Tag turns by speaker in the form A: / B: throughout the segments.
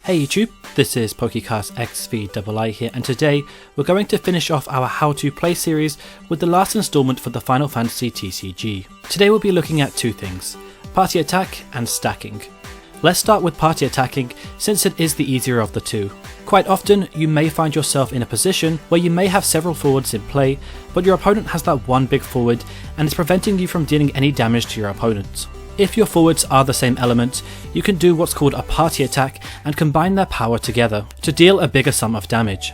A: Hey YouTube, this is PokéCastXVll here, and today we're going to finish off our How to Play series with the last installment for the Final Fantasy TCG. Today we'll be looking at two things, party attack and stacking. Let's start with party attacking, since it is the easier of the two. Quite often you may find yourself in a position where you may have several forwards in play, but your opponent has that one big forward and is preventing you from dealing any damage to your opponent. If your forwards are the same element, you can do what's called a party attack and combine their power together to deal a bigger sum of damage.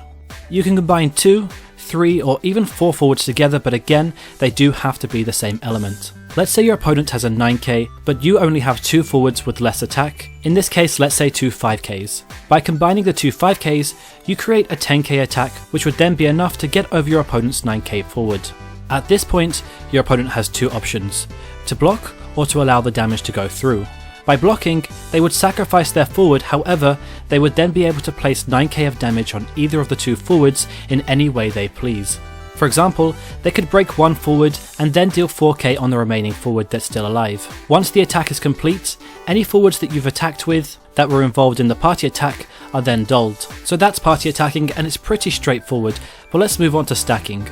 A: You can combine 2, 3 or even 4 forwards together, but again, they do have to be the same element. Let's say your opponent has a 9k, but you only have 2 forwards with less attack. In this case, let's say 2 5ks. By combining the 2 5ks, you create a 10k attack, which would then be enough to get over your opponent's 9k forward. At this point, your opponent has 2 options, to block or to allow the damage to go through. By blocking, they would sacrifice their forward, however, they would then be able to place 9k of damage on either of the 2 forwards in any way they please. For example, they could break one forward and then deal 4k on the remaining forward that's still alive. Once the attack is complete, any forwards that you've attacked with that were involved in the party attack are then dulled. So that's party attacking, and it's pretty straightforward, but let's move on to stacking.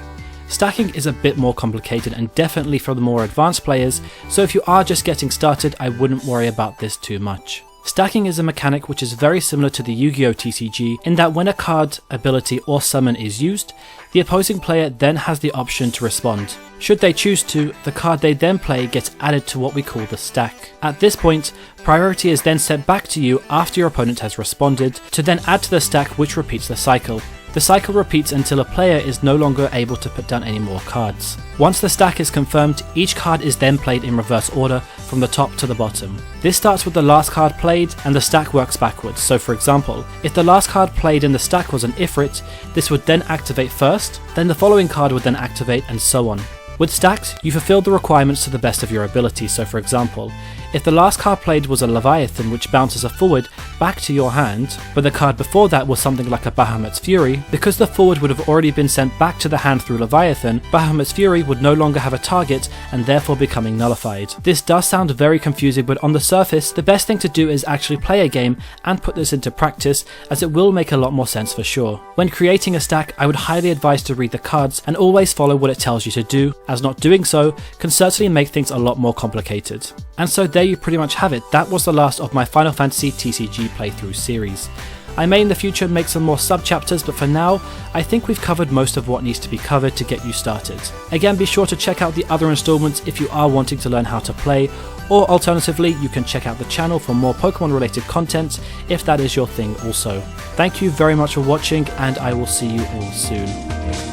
A: Stacking is a bit more complicated and definitely for the more advanced players, so if you are just getting started, I wouldn't worry about this too much. Stacking is a mechanic which is very similar to the Yu-Gi-Oh! TCG in that when a card, ability or summon is used, the opposing player then has the option to respond. Should they choose to, the card they then play gets added to what we call the stack. At this point, priority is then sent back to you after your opponent has responded to then add to the stack, which repeats the cycle. The cycle repeats until a player is no longer able to put down any more cards. Once the stack is confirmed, each card is then played in reverse order from the top to the bottom. This starts with the last card played and the stack works backwards. So for example, if the last card played in the stack was an Ifrit, this would then activate first, then the following card would then activate, and so on. With stacks, you fulfill the requirements to the best of your ability, so for example, if the last card played was a Leviathan which bounces a forward back to your hand, but the card before that was something like a Bahamut's Fury, because the forward would have already been sent back to the hand through Leviathan, Bahamut's Fury would no longer have a target and therefore becoming nullified. This does sound very confusing, but on the surface, the best thing to do is actually play a game and put this into practice, as it will make a lot more sense for sure. When creating a stack, I would highly advise to read the cards and always follow what it tells you to do, as not doing so can certainly make things a lot more complicated. And so there you pretty much have it. That was the last of my Final Fantasy TCG playthrough series. I may in the future make some more sub-chapters, but for now, I think we've covered most of what needs to be covered to get you started. Again, be sure to check out the other installments if you are wanting to learn how to play, or alternatively, you can check out the channel for more Pokemon related content if that is your thing also. Thank you very much for watching, and I will see you all soon.